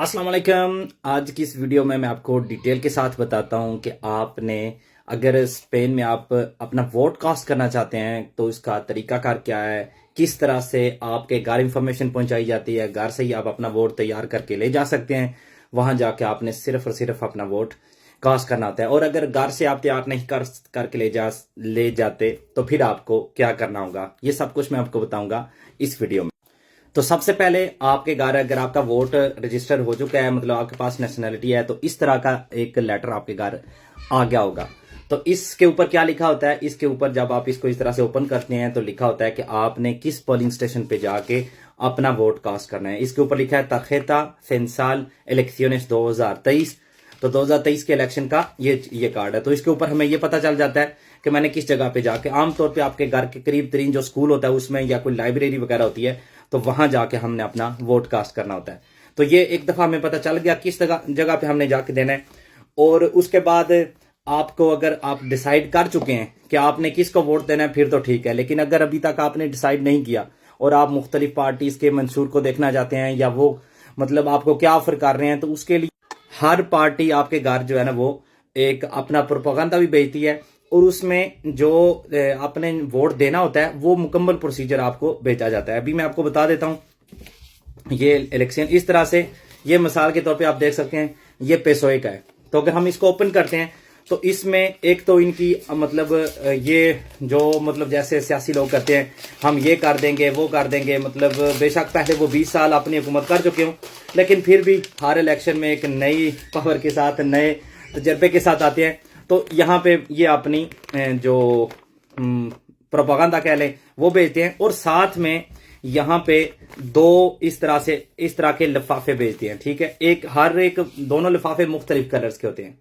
अस्सलाम वालेकुम। आज की इस वीडियो में मैं आपको डिटेल के साथ बताता हूं कि आपने अगर स्पेन में आप अपना वोट कास्ट करना चाहते हैं तो इसका तरीकाकार क्या है, किस तरह से आपके घर इंफॉर्मेशन पहुंचाई जाती है, घर से ही आप अपना वोट तैयार करके ले जा सकते हैं। वहां जाके आपने सिर्फ और सिर्फ अपना वोट कास्ट करना होता है। और अगर घर से आप तैयार नहीं करके ले जाते तो फिर आपको क्या करना होगा, ये सब कुछ मैं आपको बताऊंगा इस वीडियो में। तो सबसे पहले आपके घर अगर आपका वोट रजिस्टर हो चुका है, मतलब आपके पास नेशनैलिटी है, तो इस तरह का एक लेटर आपके घर आ गया होगा। तो इसके ऊपर क्या लिखा होता है, इसके ऊपर जब आप इसको इस तरह से ओपन करते हैं तो लिखा होता है कि आपने किस पोलिंग स्टेशन पे जाके अपना वोट कास्ट करना है। इसके ऊपर लिखा है tarjeta censal elecciones 2023। तो 2023 के इलेक्शन का ये कार्ड है। तो इसके ऊपर हमें ये पता चल जाता है कि मैंने किस जगह पे जाके, आमतौर पे आपके घर के करीब तरीन जो स्कूल होता है उसमें या कोई लाइब्रेरी वगैरह होती है, तो वहां जाके हमने अपना वोट कास्ट करना होता है। तो ये एक दफा हमें पता चल गया किस जगह पे हमने जाके देना है। और उसके बाद आपको, अगर आप डिसाइड कर चुके हैं कि आपने किसको वोट देना है फिर तो ठीक है। लेकिन अगर अभी तक आपने डिसाइड नहीं किया और आप मुख्तलिफ पार्टीज के मंशूर को देखना चाहते हैं या वो मतलब आपको क्या ऑफर कर रहे हैं, तो उसके लिए हर पार्टी आपके घर जो है ना वो एक अपना प्रोपेगेंडा भी भेजती है और उसमें जो आपने वोट देना होता है वो मुकम्मल प्रोसीजर आपको भेजा जाता है। अभी मैं आपको बता देता हूं। ये इलेक्शन इस तरह से, ये मिसाल के तौर पे आप देख सकते हैं, ये पेसोए का है। तो अगर हम इसको ओपन करते हैं तो इसमें एक तो इनकी मतलब ये जो मतलब जैसे सियासी लोग करते हैं, हम ये कर देंगे वो कर देंगे, मतलब बेशक पहले वो 20 साल अपनी हुकूमत कर चुके हों, लेकिन फिर भी हर इलेक्शन में एक नई पावर के साथ, नए तजर्बे के साथ आते हैं। तो यहाँ पे ये अपनी जो प्रोपेगेंडा कह लें वो भेजते हैं और साथ में यहाँ पे दो इस तरह के लिफाफे भेजते हैं। ठीक है, हर एक दोनों लिफाफे मुख्तलिफ कलर्स के होते हैं।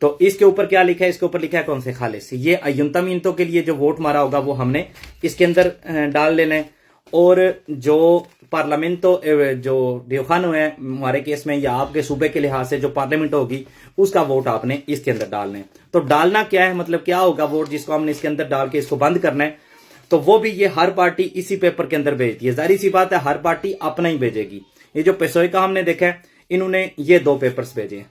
तो इसके ऊपर क्या लिखा है, इसके ऊपर लिखा है कौन से खालिस, ये अयुंतमिंतो के लिए जो वोट मारा होगा वो हमने इसके अंदर डाल लेना है। और जो पार्लियामेंटो जो रियोजानो है हमारे केस में, या आपके सूबे के लिहाज से जो पार्लियामेंट होगी उसका वोट आपने इसके अंदर डालना है। तो डालना क्या है, मतलब क्या होगा वोट जिसको हमने इसके अंदर डाल के इसको बंद करना है, तो वो भी ये हर पार्टी इसी पेपर के अंदर भेजती है। जाहिर सी बात है हर पार्टी अपना ही भेजेगी। ये जो पेसोए का हमने देखा है, इन्होंने ये 2 पेपर्स भेजे हैं।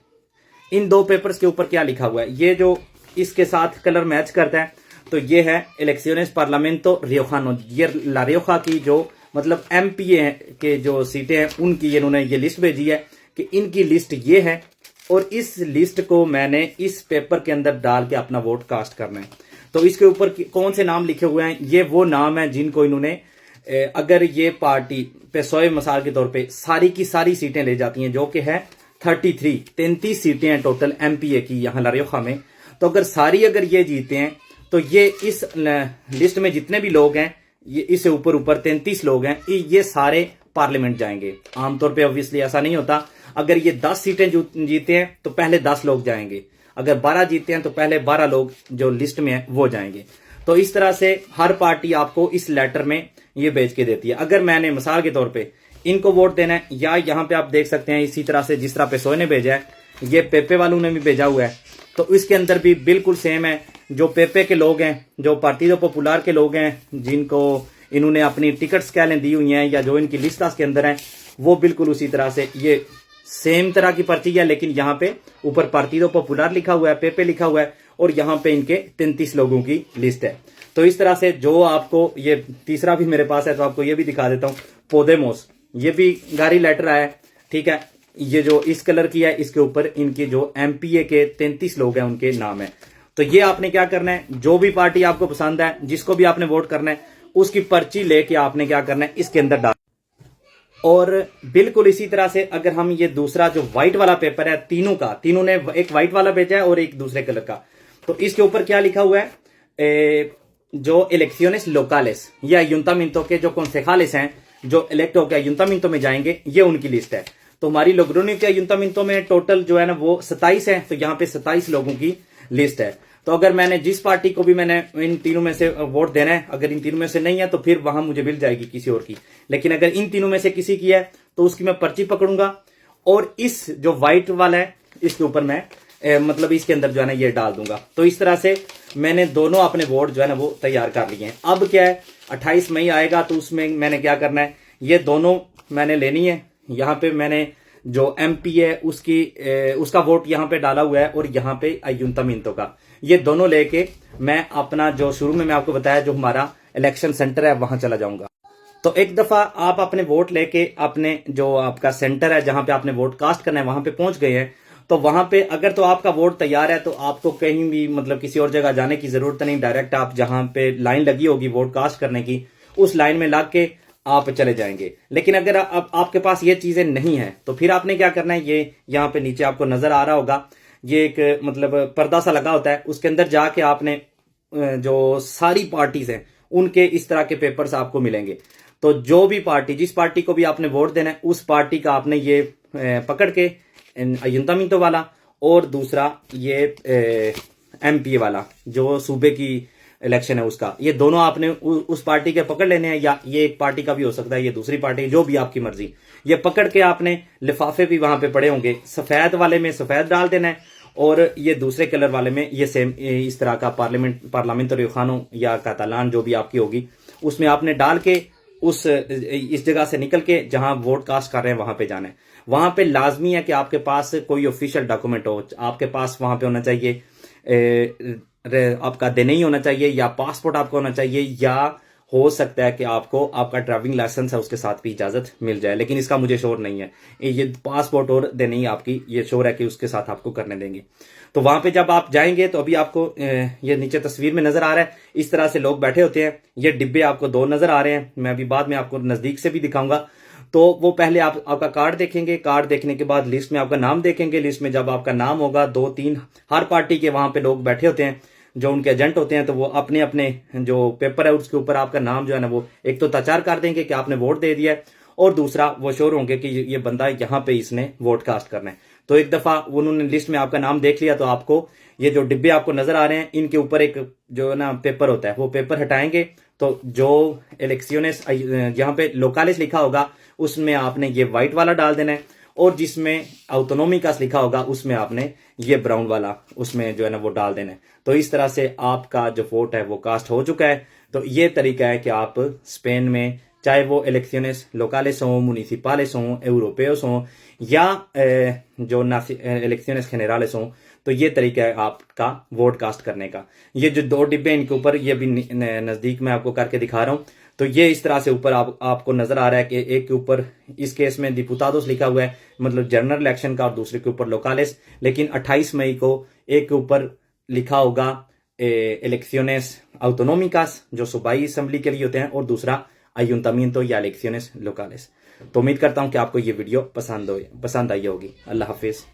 इन 2 पेपर्स के ऊपर क्या लिखा हुआ है, ये जो इसके साथ कलर मैच करता है, तो ये है इलेक्शंस पार्लियामेंटो रियोजानो। ये ला रियोजा की जो मतलब एमपीए के जो सीटें हैं उनकी इन्होंने ये लिस्ट भेजी है कि इनकी लिस्ट ये है और इस लिस्ट को मैंने इस पेपर के अंदर डाल के अपना वोट कास्ट करना है। तो इसके ऊपर कौन से नाम लिखे हुए हैं, ये वो नाम है जिनको इन्होंने, अगर ये पार्टी पेसोए मिसाल के तौर पे सारी की सारी सीटें ले जाती हैं, जो कि है 33 सीटें हैं टोटल एमपीए की यहाँ ला रियोजा में। तो अगर ये जीते हैं तो ये इस लिस्ट में जितने भी लोग हैं, ये इससे ऊपर 33 लोग हैं, ये सारे पार्लियामेंट जाएंगे। आमतौर पे ऑब्वियसली ऐसा नहीं होता। अगर ये 10 सीटें जीते हैं तो पहले 10 लोग जाएंगे, अगर 12 जीते हैं तो पहले 12 लोग जो लिस्ट में है वो जाएंगे। तो इस तरह से हर पार्टी आपको इस लेटर में ये भेज के देती है। अगर मैंने मिसाल के तौर पे इनको वोट देना है, या यहाँ पे आप देख सकते हैं इसी तरह से जिस तरह पेसोए ने भेजा है, ये पेपे वालों ने भी भेजा हुआ है, तो इसके अंदर भी बिल्कुल सेम है। जो पेपे के लोग हैं, जो पार्टिदो पॉपुलर के लोग हैं, जिनको इन्होंने अपनी टिकट्स कह लें दी हुई हैं या जो इनकी लिस्ट के अंदर है, वो बिल्कुल उसी तरह से ये सेम तरह की पर्ची है, लेकिन यहाँ पे ऊपर पार्टिदो पॉपुलर लिखा हुआ है, पेपे लिखा हुआ है, और यहाँ पे इनके 33 लोगों की लिस्ट है। तो इस तरह से जो आपको, ये तीसरा भी मेरे पास है तो आपको ये भी दिखा देता हूँ, पोदेमोस, ये भी गाड़ी लेटर आया है। ठीक है, ये जो इस कलर की है इसके ऊपर इनके जो एमपीए के 33 लोग हैं उनके नाम है। तो ये आपने क्या करना है, जो भी पार्टी आपको पसंद है, जिसको भी आपने वोट करना है, उसकी पर्ची लेके आपने क्या करना है, इसके अंदर डाल। और बिल्कुल इसी तरह से अगर हम ये दूसरा जो व्हाइट वाला पेपर है, तीनों ने एक व्हाइट वाला भेजा है और एक दूसरे कलर का, तो इसके ऊपर क्या लिखा हुआ है, जो इलेक्शंस लोकालेस या अयुंतमिंतो के जो कंसेजालेस हैं, जो इलेक्ट होकर अयुंतमिंतो में जाएंगे, ये उनकी लिस्ट है। तो हमारी लोग्रोनी के अयुंतमिंतो में टोटल जो है ना वो 27 है, तो यहाँ पे 27 लोगों की लिस्ट है। तो अगर मैंने जिस पार्टी को भी मैंने इन तीनों में से वोट देना है, अगर इन तीनों में से नहीं है तो फिर वहां मुझे मिल जाएगी किसी और की, लेकिन अगर इन तीनों में से किसी की है तो उसकी मैं पर्ची पकड़ूंगा और इस जो व्हाइट वाला है इसके ऊपर मैं मतलब इसके अंदर जो है ना ये डाल दूंगा। तो इस तरह से मैंने दोनों अपने वोट जो है ना वो तैयार कर लिए हैं। अब क्या है, 28 मई आएगा तो उसमें मैंने क्या करना है, ये दोनों मैंने लेनी है। यहाँ पे मैंने जो एमपी है उसका वोट यहाँ पे डाला हुआ है और यहाँ पे अयुंतमिंतो का, ये दोनों लेके मैं अपना जो शुरू में मैं आपको बताया जो हमारा इलेक्शन सेंटर है वहां चला जाऊंगा। तो एक दफा आप अपने वोट लेके अपने जो आपका सेंटर है जहां पे आपने वोट कास्ट करना है वहां पे पहुंच गए हैं, तो वहां पे अगर तो आपका वोट तैयार है तो आपको कहीं भी मतलब किसी और जगह जाने की जरूरत नहीं, डायरेक्ट आप जहां पे लाइन लगी होगी वोट कास्ट करने की उस लाइन में लग के आप चले जाएंगे। लेकिन अगर अब आपके पास ये चीजें नहीं है तो फिर आपने क्या करना है, ये यहाँ पे नीचे आपको नजर आ रहा होगा, ये एक मतलब पर्दा सा लगा होता है, उसके अंदर जाके आपने जो सारी पार्टीज हैं उनके इस तरह के पेपर्स आपको मिलेंगे। तो जो भी पार्टी, जिस पार्टी को भी आपने वोट देना है उस पार्टी का आपने ये पकड़ के अयुंतमिंतो वाला और दूसरा ये एमपी वाला जो सूबे की इलेक्शन है उसका, ये दोनों आपने उस पार्टी के पकड़ लेने हैं, या ये एक पार्टी का भी हो सकता है, ये दूसरी पार्टी, जो भी आपकी मर्जी, ये पकड़ के आपने लिफाफे भी वहां पे पड़े होंगे, सफेद वाले में सफेद डाल देना है और ये दूसरे कलर वाले में ये सेम इस तरह का पार्लियामेंट्री खानों या कातालान जो भी आपकी होगी उसमें आपने डाल के इस जगह से निकल के जहां वोट कास्ट कर रहे हैं वहां पे जाना है। वहां पे लाजमी है कि आपके पास कोई ऑफिशियल डॉक्यूमेंट हो, आपके पास वहां पे होना चाहिए आपका देने ही होना चाहिए, या पासपोर्ट आपका होना चाहिए, या हो सकता है कि आपको आपका ड्राइविंग लाइसेंस है उसके साथ भी इजाजत मिल जाए, लेकिन इसका मुझे श्योर नहीं है। ये पासपोर्ट और देने ही आपकी ये श्योर है कि उसके साथ आपको करने देंगे। तो वहां पे जब आप जाएंगे तो अभी आपको ये नीचे तस्वीर में नजर आ रहा है, इस तरह से लोग बैठे होते हैं, ये डिब्बे आपको दो नजर आ रहे हैं, मैं अभी बाद में आपको नजदीक से भी दिखाऊंगा। तो वो पहले आपका कार्ड देखेंगे, कार्ड देखने के बाद लिस्ट में आपका नाम देखेंगे, लिस्ट में जब आपका नाम होगा 2-3 हर पार्टी के वहां पे लोग बैठे होते हैं जो उनके एजेंट होते हैं, तो वो अपने अपने जो पेपर है उसके ऊपर आपका नाम जो है ना वो एक तो तचार कर देंगे कि आपने वोट दे दिया है, और दूसरा वो श्योर होंगे कि ये बंदा यहाँ पे इसने वोट कास्ट करना है। तो एक दफा उन्होंने लिस्ट में आपका नाम देख लिया तो आपको ये जो डिब्बे आपको नजर आ रहे हैं इनके ऊपर एक जो ना पेपर होता है वो पेपर हटाएंगे, तो जो इलेक्शनेस यहाँ पे लोकालिस लिखा होगा उसमें आपने ये व्हाइट वाला डाल देना है, और जिसमें ऑटोनोमिकास लिखा होगा उसमें आपने ये ब्राउन वाला उसमें जो है ना वो डाल देना है। तो इस तरह से आपका जो वोट है वो कास्ट हो चुका है। तो ये तरीका है कि आप स्पेन में चाहे वो इलेक्शनेस लोकालिस हों, मुनिसिपालिस हों, यूरोपेस हों, या जो इलेक्शनेस जनरales हों, तो ये तरीका है आपका वोट कास्ट करने का। ये जो दो डिब्बे इनके ऊपर ये भी नजदीक में आपको करके दिखा रहा हूं, तो ये इस तरह से ऊपर आपको नजर आ रहा है कि एक के ऊपर इस केस में डिपुटादोस लिखा हुआ है मतलब जनरल इलेक्शन का, और दूसरे के ऊपर लोकालिस, लेकिन 28 मई को एक के ऊपर लिखा होगा इलेक्शनेस ऑटोनोमिकास जो सूबाई असेंबली के लिए होते हैं, और दूसरा अयुंतमिंतो या इलेक्शनेस लोकालिस। तो उम्मीद करता हूं कि आपको ये वीडियो पसंद आई होगी। अल्लाह हाफिज।